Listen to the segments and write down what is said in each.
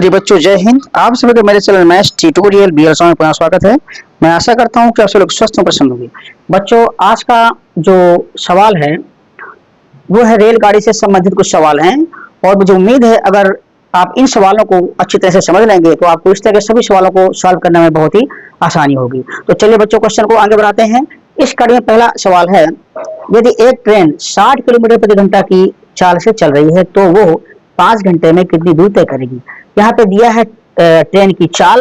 प्रिय बच्चों, जय हिंद। आप सभी का मेरे चैनल मैथ्स ट्यूटोरियल BL में पुनः स्वागत है। मैं आशा करता हूं कि आप सब लोग स्वस्थ और प्रसन्न होंगे। बच्चों, आज का जो सवाल है वो है रेलगाड़ी से संबंधित कुछ सवाल हैं और मुझे उम्मीद है अगर आप इन सवालों को अच्छी तरह से समझ लेंगे तो आपको इस तरह के सभी सवालों को सॉल्व करने में बहुत ही आसानी होगी। तो चलिए बच्चों, क्वेश्चन को आगे बढ़ाते हैं। इस कड़ी में पहला सवाल है, यदि एक ट्रेन 60 किलोमीटर प्रति घंटा की चाल से चल रही है तो वो 5 घंटे में कितनी दूर तय करेगी। यहाँ पे दिया है ट्रेन की चाल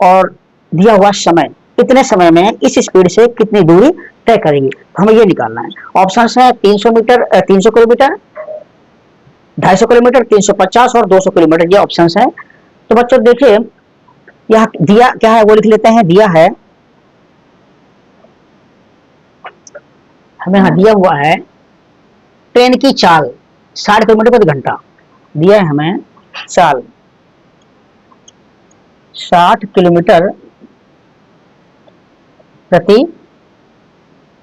और दिया हुआ समय, कितने समय में इस स्पीड से कितनी दूरी तय करेगी, तो हमें ये निकालना है। ऑप्शन है 300 मीटर, 300 किलोमीटर, 250 किलोमीटर, 350 और 200 किलोमीटर, ये ऑप्शन है। तो बच्चों देखिए, यह दिया क्या है वो लिख लेते हैं। दिया है, हमें यहाँ दिया हुआ है ट्रेन की चाल 60 किलोमीटर प्रति घंटा, दिया है हमें चाल 60 किलोमीटर प्रति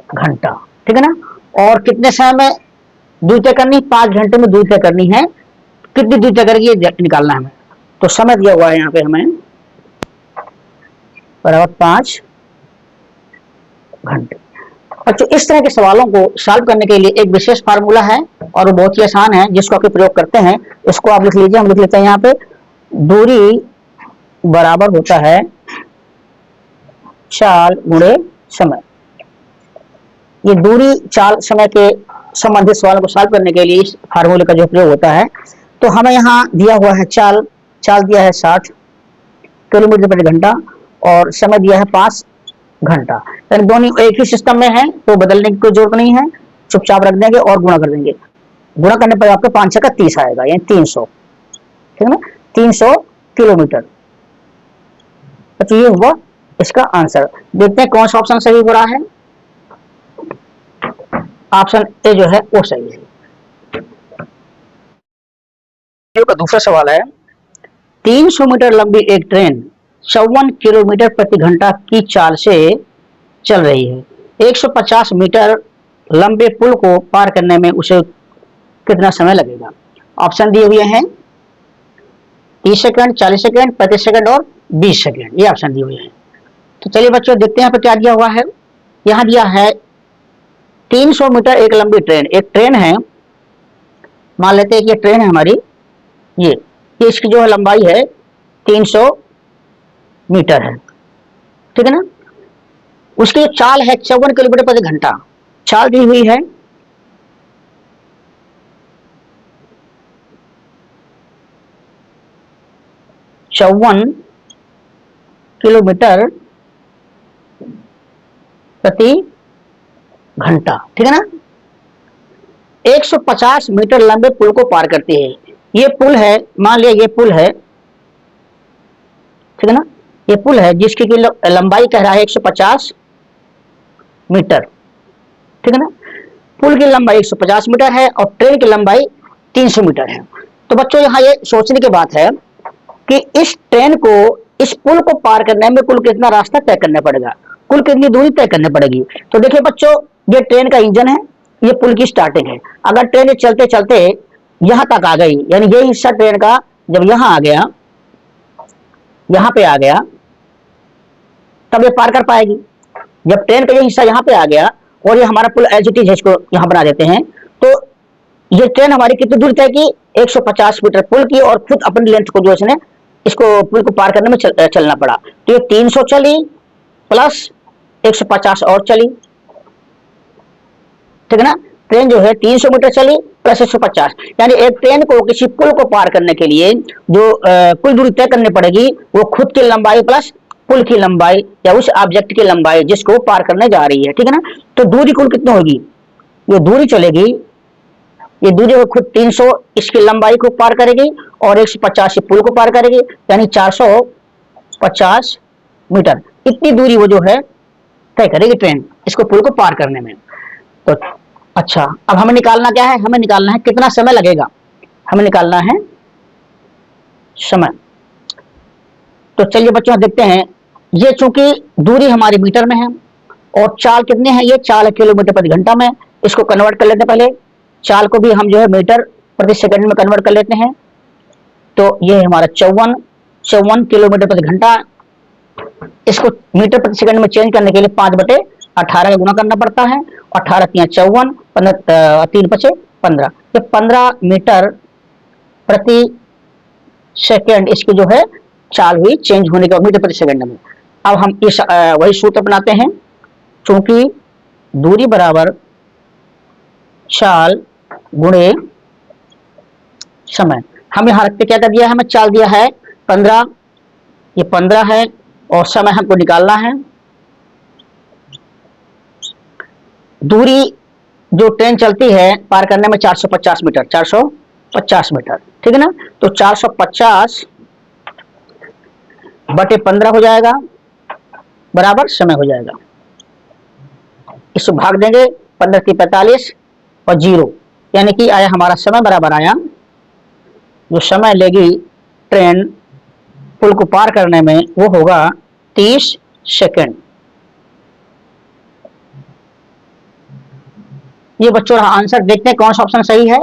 घंटा, ठीक है ना। और कितने समय में दूरी तय करनी, 5 घंटे में दूरी तय करनी है। कितनी दूरी तय करेगी ये निकालना है हमें। तो समय दिया हुआ है यहाँ पे हमें बराबर 5 घंटे। बच्चों, इस तरह के सवालों को सॉल्व करने के लिए एक विशेष फार्मूला है और वो बहुत ही आसान है, जिसको आप प्रयोग करते हैं। इसको आप लिख लीजिए, हम लिख लेते हैं यहाँ पे। दूरी बराबर होता है चाल गुणे समय। ये दूरी, चाल, समय के संबंधित सवालों को सॉल्व करने के लिए इस फार्मूले का जो प्रयोग होता है। तो हमें यहाँ दिया हुआ है चाल दिया है 60 किलोमीटर प्रति घंटा और समय दिया है 5 घंटा। यानी दोनों एक ही सिस्टम में है तो बदलने की कोई जरूरत नहीं है, चुपचाप रख देंगे और गुणा कर देंगे। गुणा करने पर आपका 5 का 30 आएगा, यानी 300, ठीक है ना, 300 किलोमीटर। तो ये हुआ इसका आंसर। देखते हैं कौन सा ऑप्शन सही हो रहा है। ऑप्शन ए जो है वो सही है। का दूसरा सवाल है, 300 मीटर लंबी एक ट्रेन 54 किलोमीटर प्रति घंटा की चाल से चल रही है। 150 मीटर लंबे पुल को पार करने में उसे कितना समय लगेगा। ऑप्शन दिए हुए हैं 30 सेकंड, 40 सेकंड, 35 सेकंड और 20 सेकंड, ये ऑप्शन दिए हुए हैं। तो चलिए बच्चों देखते हैं यहाँ पे क्या दिया हुआ है। यहाँ दिया है 300 मीटर एक लंबी ट्रेन, एक ट्रेन है, मान लेते हैं कि ये ट्रेन है हमारी, ये इसकी जो है लंबाई है 300 मीटर है, ठीक है ना। उसकी चाल है 54 किलोमीटर प्रति घंटा, चाल दी हुई है 54 किलोमीटर प्रति घंटा, ठीक है ना। 150 मीटर लंबे पुल को पार करती है। ये पुल है, मान लिया ये पुल है, ठीक है ना, ये पुल है जिसकी लंबाई कह रहा है 150 मीटर, ठीक है ना। पुल की लंबाई 150 मीटर है और ट्रेन की लंबाई 300 मीटर है। तो बच्चों यहाँ ये सोचने की बात है कि इस ट्रेन को, इस पुल को पार करने में कुल कितना रास्ता तय करना पड़ेगा, कुल कितनी दूरी तय करनी पड़ेगी। तो देखिए बच्चों, ये ट्रेन का इंजन है, ये पुल की स्टार्टिंग है। अगर ट्रेन चलते चलते यहां तक आ गई, यानी ये हिस्सा ट्रेन का जब यहां आ गया, यहां पे आ गया, तब ये पार कर पाएगी। जब ट्रेन का ये हिस्सा यहाँ पे आ गया और ये हमारा पुल एज इट इज, इसको यहाँ बना देते हैं, तो ये ट्रेन हमारी कितनी दूर तय की, 150 मीटर पुल की, और खुद अपनी लेंथ को जो इसने इसको पुल को पार करने में चलना पड़ा। तो ये 300 चली प्लस 150 और चली, ठीक है ना। ट्रेन जो है 300 मीटर चली प्लस 150, यानी एक ट्रेन को किसी पुल को पार करने के लिए जो कुल दूरी तय करनी पड़ेगी वो खुद की लंबाई प्लस पुल की लंबाई या उस ऑब्जेक्ट की लंबाई जिसको पार करने जा रही है, ठीक है ना। तो दूरी कुल कितनी होगी, ये दूरी चलेगी, ये दूरी को खुद 300 इसकी लंबाई को पार करेगी और 150 पुल को पार करेगी, यानी 450 मीटर। इतनी दूरी वो जो है तय करेगी ट्रेन इसको पुल को पार करने में। तो अच्छा, अब हमें निकालना क्या है, हमें निकालना है कितना समय लगेगा, हमें निकालना है समय। तो चलिए बच्चों देखते हैं, ये चूंकि दूरी हमारी मीटर में है और चाल कितने हैं, ये चाल है किलोमीटर प्रति घंटा में। इसको कन्वर्ट कर लेते हैं, पहले चाल को भी हम जो है मीटर प्रति सेकंड में कन्वर्ट कर लेते हैं। तो ये है हमारा 54 किलोमीटर प्रति घंटा। इसको मीटर प्रति सेकंड में चेंज करने के लिए 5/18 का गुना करना पड़ता है। 18 × 54, 3 × 5 = 15। ये 15 मीटर प्रति सेकंड इसकी जो है चाल हुई चेंज होने के मीटर प्रति सेकंड में। अब हम इस वही सूत्र अपनाते हैं, चूंकि दूरी बराबर चाल गुणे समय। हम यहाँ रखते क्या कर दिया है, हमें चाल दिया है 15, ये 15 है और समय हमको निकालना है। दूरी जो ट्रेन चलती है पार करने में 450 मीटर, 450 मीटर, ठीक है ना। तो 450/15 हो जाएगा, बराबर समय हो जाएगा। इसको भाग देंगे, 15 × 45 और 0, यानी कि आया हमारा समय बराबर आया, जो समय लेगी ट्रेन पुल को पार करने में वो होगा 30 सेकंड। ये बच्चों रहा आंसर। देखते हैं कौन सा ऑप्शन सही है।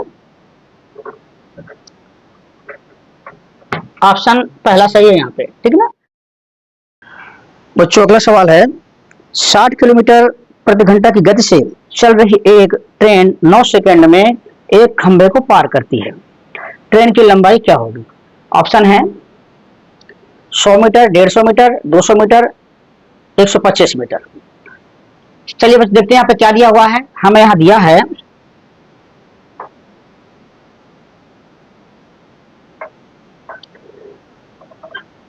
ऑप्शन पहला सही है यहाँ पे, ठीक है ना। बच्चों अगला सवाल है, 60 किलोमीटर प्रति घंटा की गति से चल रही एक ट्रेन 9 सेकंड में एक खंभे को पार करती है। ट्रेन की लंबाई क्या होगी? ऑप्शन है 100 मीटर, 150 मीटर, 200 मीटर, 125 मीटर। चलिए बस देखते हैं यहाँ पे क्या दिया हुआ है। हमें यहाँ दिया है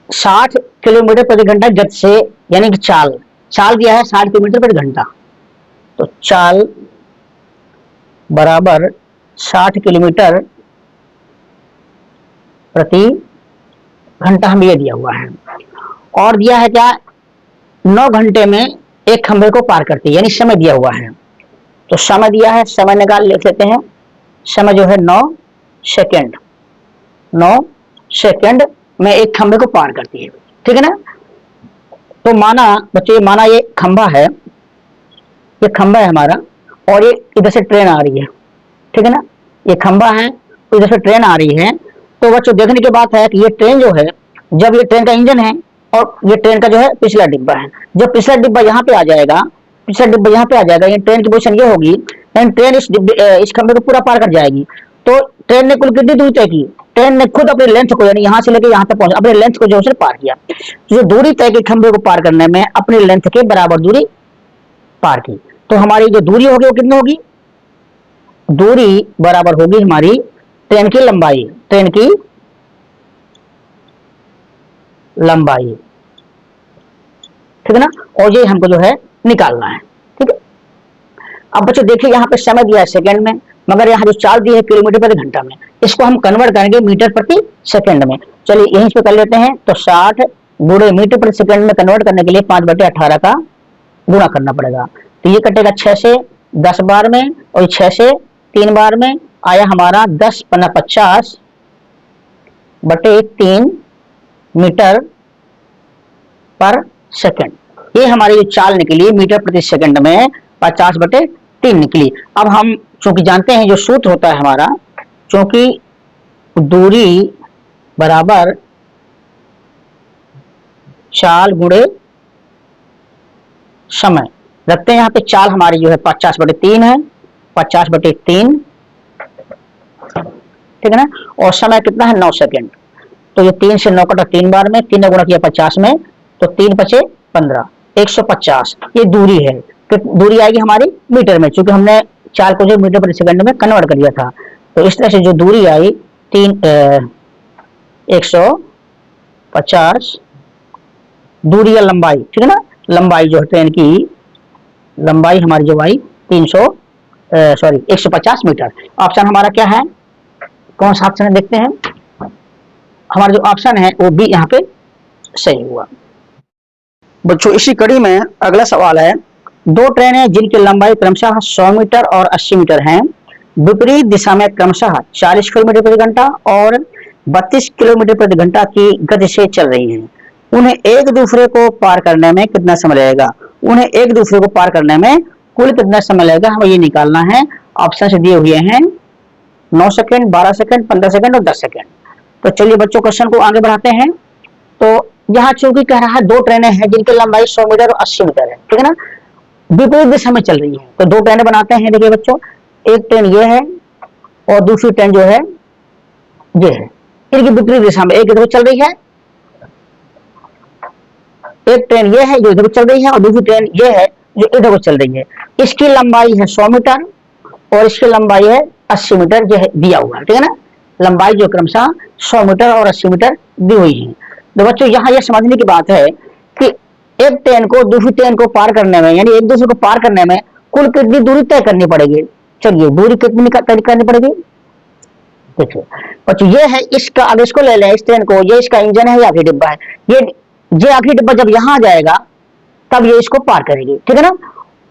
60 किलोमीटर प्रति घंटा गति से, यानी कि चाल दिया है 60 किलोमीटर प्रति घंटा। तो चाल बराबर 60 किलोमीटर प्रति घंटा हमें ये दिया हुआ है। और दिया है क्या, 9 घंटे में एक खंभे को पार करती है, यानी समय दिया हुआ है। तो समय दिया है, समय निकाल लिख लेते हैं। समय जो है 9 सेकंड, 9 सेकंड में एक खंभे को पार करती है, ठीक है ना। तो माना बच्चे, माना ये खंभा है, ये खंभा है हमारा, और ये इधर से ट्रेन आ रही है, ठीक है ना। ये खंभा है, तो इधर से ट्रेन आ रही है। तो बच्चों देखने की बात है कि ये ट्रेन जो है, जब ये ट्रेन का इंजन है और ये ट्रेन का जो है पिछला डिब्बा है, जब पिछला डिब्बा यहाँ पे आ जाएगा, पिछला डिब्बा यहाँ पे आ जाएगा, ये ट्रेन की पोजीशन ये होगी, ट्रेन इस खंभे को पूरा पार कर जाएगी। तो ट्रेन ने कुल कितनी दूरी तय की? ट्रेन ने खुद अपनी लेंथ को, यानी यहाँ से लेकर यहाँ तक पहुंचा, अपने लेंथ को जो है पार किया। जो दूरी तय की खंभे को पार करने में अपनी लेंथ के बराबर दूरी पार की। तो हमारी जो दूरी होगी वो कितनी होगी? दूरी बराबर होगी हमारी ट्रेन की लंबाई, ट्रेन की लंबाई, ठीक है ना। और ये हमको जो है निकालना है, ठीक है। अब बच्चों देखिए यहाँ पे समय दिया है सेकंड में, मगर यहाँ जो चाल दी है किलोमीटर प्रति घंटा में, इसको हम कन्वर्ट करेंगे मीटर प्रति सेकंड में। चलिए यहीं पे कर लेते हैं। तो 60 गुणे मीटर प्रति सेकंड में कन्वर्ट करने के लिए 5/18 का गुणा करना पड़ेगा। तो ये कटेगा 6 से 10 बार में, और 6 से 3 बार में, आया हमारा 10 × 15 = 50/3 मीटर पर सेकंड। ये हमारी जो चाल निकली मीटर प्रति सेकंड में 50/3 निकली। अब हम चूंकि जानते हैं जो सूत्र होता है हमारा, चूंकि दूरी बराबर चाल गुणे समय, रखते हैं यहाँ पे चाल हमारी जो है 50/3 है, 50/3, ठीक है ना। और समय कितना है? 9 सेकंड। तो ये 3 से 9 कटा 3 बार में, 3 ने गुणा किया 50 में, तो 3 × 5 = 15, 150। ये दूरी है। तो दूरी आएगी हमारी मीटर में, क्योंकि हमने चाल को जो मीटर प्रति सेकंड में कन्वर्ट कर दिया था। तो इस तरह से जो दूरी आई 150 दूरी या लंबाई, ठीक है ना। लंबाई जो है ट्रेन की लंबाई हमारी जो आई 150 मीटर। ऑप्शन हमारा क्या है? कौन सा ऑप्शन है देखते हैं। हमारा जो ऑप्शन है वो बी यहाँ पे सही हुआ। बच्चों इसी कड़ी में अगला सवाल है, 2 ट्रेनें जिनकी लंबाई क्रमशः 100 मीटर और 80 मीटर हैं, विपरीत दिशा में क्रमशः 40 किलोमीटर प्रति घंटा और 32 किलोमीटर प्रति घंटा की गति से चल रही हैं। उन्हें एक दूसरे को पार करने में कितना समय लगेगा? उन्हें एक दूसरे को पार करने में कुल कितना समय लगेगा, हमें ये निकालना है। ऑप्शन से दिए हुए हैं 9 सेकंड, 12 सेकंड, 15 सेकंड और 10 सेकंड। तो चलिए बच्चों क्वेश्चन को आगे बढ़ाते हैं। तो यहाँ चूंकि कह रहा है दो ट्रेनें हैं जिनकी लंबाई 100 मीटर और 80 मीटर है, ठीक है ना, विपरीत दिशा में चल रही है। तो दो ट्रेनें बनाते हैं। देखिए बच्चों, एक ट्रेन ये है और दूसरी ट्रेन जो है ये है, इनकी विपरीत दिशा में, एक इधर चल रही है, एक ट्रेन ये है जो इधर चल रही है और दूसरी ट्रेन ये है जो इधर को चल रही है। इसकी लंबाई है 100 मीटर और इसकी लंबाई है 80 मीटर, जो है दिया हुआ है, ठीक है ना। लंबाई जो क्रमशः 100 मीटर और 80 मीटर दी हुई है। तो बच्चों यहाँ यह समझने की बात है कि एक ट्रेन को दूसरी ट्रेन को पार करने में, यानी एक दूसरे को पार करने में कुल कितनी दूरी तय करनी पड़ेगी। चलिए दूरी कितनी तय करनी पड़ेगी, देखिए बच्चों ये है, इसका अब इसको ले लें, इस ट्रेन को, ये इसका इंजन है, ये आखिरी डिब्बा है, ये आखिरी डिब्बा जब यहाँ आ जाएगा तब ये इसको पार करेगी, ठीक है ना।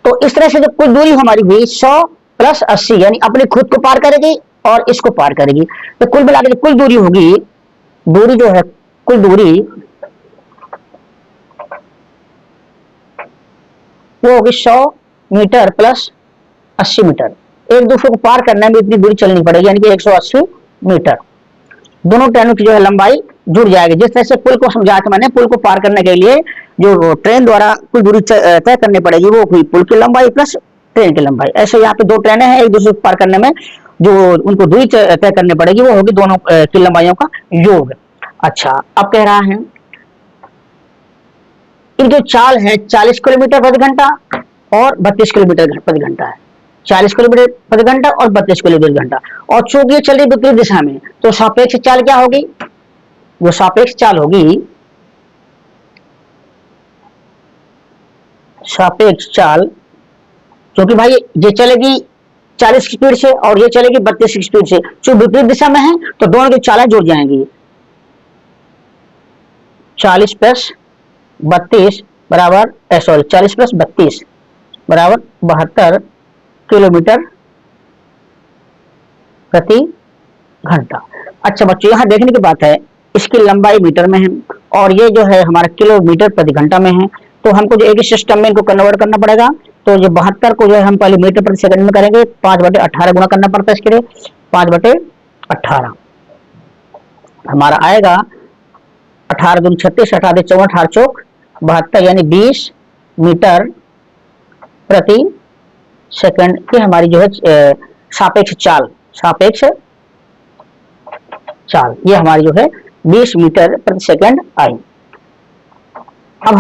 तो इस तरह से जब कुल दूरी हमारी हुई 100 प्लस 80, यानी अपने खुद को पार करेगी और इसको पार करेगी। तो कुल मिलाकर कुल दूरी होगी, दूरी जो है, कुल दूरी वो होगी 100 मीटर प्लस 80 मीटर। एक दूसरे को पार करने में इतनी दूरी चलनी पड़ेगी, यानी कि 180 मीटर। दोनों ट्रेनों की जो है लंबाई जुड़ जाएगी। जिस तरह से पुल को समझा के मैंने, पुल को पार करने के लिए जो ट्रेन द्वारा कुल दूरी तय करनी पड़ेगी वो हुई पुल की लंबाई प्लस ट्रेन की लंबाई। ऐसे यहाँ पे दो ट्रेनें हैं, एक दूसरे को पार करने में जो उनको दूरी तय करनी पड़ेगी वो होगी दोनों की लंबाइयों का योग। अच्छा, अब कह रहा है इनकी जो चाल है 40 किलोमीटर प्रति घंटा और 32 किलोमीटर प्रति घंटा है। 40 किलोमीटर प्रति घंटा और 32 किलोमीटर प्रति घंटा। और चूंकि ये चल रही विपरीत दिशा में, तो सापेक्ष चाल क्या होगी, जो सापेक्ष चाल होगी, सापेक्ष चाल, क्योंकि भाई ये चलेगी 40 की स्पीड से और ये चलेगी 32 की स्पीड से, जो विपरीत दिशा में है तो दोनों की चालें जुड़ जाएंगी। 40 प्लस 32 बराबर 40 प्लस 32 बराबर 72 किलोमीटर प्रति घंटा। अच्छा बच्चों, यहाँ देखने की बात है, इसकी लंबाई मीटर में है और ये जो है हमारा किलोमीटर प्रति घंटा में है। तो हमको जो एक सिस्टम में इनको कन्वर्ट करना पड़ेगा। तो ये 72 को जो है हम पहले मीटर प्रति सेकंड में करेंगे, 5/18 गुणा करना पड़ता है इसके लिए, 5/18 हमारा आएगा 18 दूनी 36, 18 54, 18 चौक 72, यानी 20 मीटर प्रति सेकंड की हमारी जो है सापेक्ष चाल, सापेक्ष चाल ये हमारी जो है 20 मीटर प्रति सेकंड आई। अब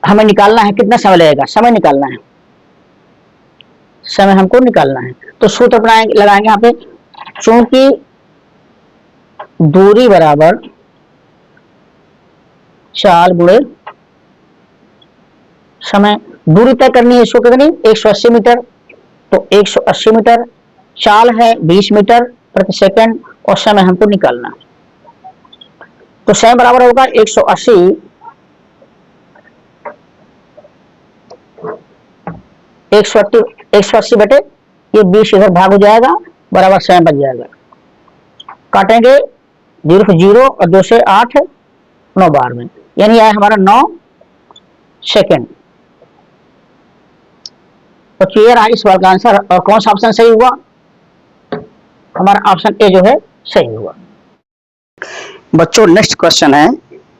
हमें निकालना है कितना समय लगेगा, समय निकालना है, समय हमको निकालना है। तो सूत्र लगाएंगे यहाँ पे, चूंकि दूरी बराबर चाल गुणे समय, दूरी तय करनी है इसको कितनी, 180 मीटर। तो 180 मीटर, चाल है 20 मीटर प्रति सेकंड और समय हमको निकालना। तो समय बराबर होगा 180 बटे ये 20 इधर भाग हो जाएगा, बराबर समय बच जाएगा। काटेंगे 0 से 0 और 2 से 8, 9 बार में, यानी आया हमारा 9 सेकंड। तो क्लियर है इस सवाल का आंसर। और कौन सा ऑप्शन सही हुआ, हमारा ऑप्शन ए जो है सही हुआ। बच्चों नेक्स्ट क्वेश्चन है,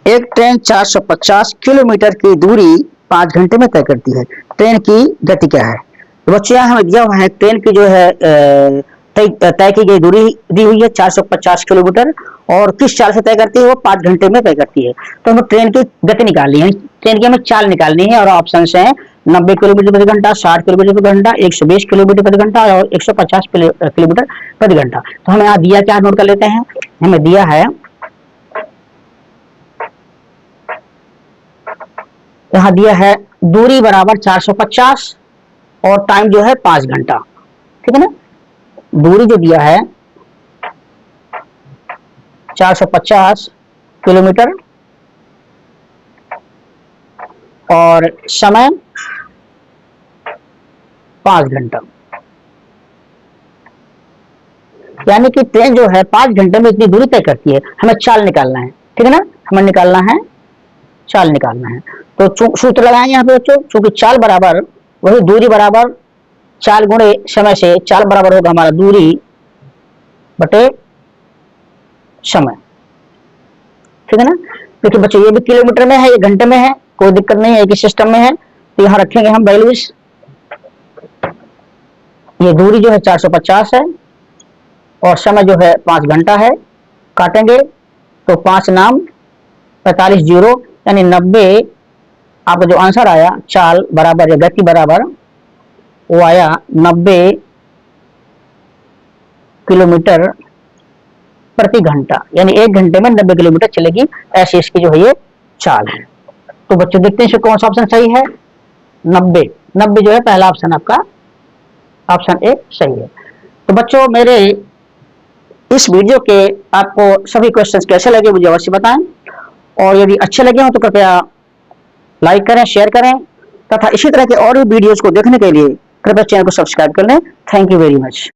एक ट्रेन 450 किलोमीटर की दूरी 5 घंटे में तय करती है, ट्रेन की गति क्या है। तो बच्चों यहाँ हमें दिया हुआ है ट्रेन की जो है तय की गई दूरी दी हुई है 450 किलोमीटर और किस चाल से तय करती है, वो 5 घंटे में तय करती है। तो हमें ट्रेन की गति निकालनी है, ट्रेन की हमें चाल निकालनी है और ऑप्शन है 90 किलोमीटर प्रति घंटा, 60 किलोमीटर प्रति घंटा, 120 किलोमीटर प्रति घंटा और 150 किलोमीटर प्रति घंटा। तो हमें यहाँ दिया क्या, नोट कर लेते हैं। हमें दिया है, यहाँ दिया है दूरी बराबर 450 और टाइम जो है 5 घंटा, ठीक है ना। दूरी जो दिया है 450 किलोमीटर और समय 5 घंटा, यानी कि ट्रेन जो है 5 घंटे में इतनी दूरी तय करती है। हमें चाल निकालना है, ठीक है ना, हमें निकालना है, चाल निकालना है। तो सूत्र लगाएंगे यहाँ पे बच्चों, चूंकि चाल बराबर वही दूरी बराबर चाल गुणे समय से, चाल बराबर होगा हमारा दूरी बटे समय, ठीक है ना। देखिए बच्चों ये भी किलोमीटर में है, ये घंटे में है, कोई दिक्कत नहीं है, एक ही सिस्टम में है। तो यहाँ रखेंगे हम वैल्यूज। ये दूरी जो है 450 है और समय जो है 5 घंटा है। काटेंगे तो 5 नाम 45 जीरो यानी 90। आपका जो आंसर आया चाल बराबर या गति बराबर वो आया 90 किलोमीटर प्रति घंटा, यानी 1 घंटे में 90 किलोमीटर चलेगी, ऐसी इसकी जो है ये चाल है। तो बच्चों देखते हैं कौन सा ऑप्शन सही है। 90 जो है पहला ऑप्शन आपका ऑप्शन ए सही है। तो बच्चों मेरे इस वीडियो के आपको सभी क्वेश्चंस कैसे लगे मुझे अवश्य बताएं, और यदि अच्छे लगे हो तो कृपया लाइक करें, शेयर करें, तथा इसी तरह के और भी वीडियोस को देखने के लिए कृपया चैनल को सब्सक्राइब कर लें। Thank you very much.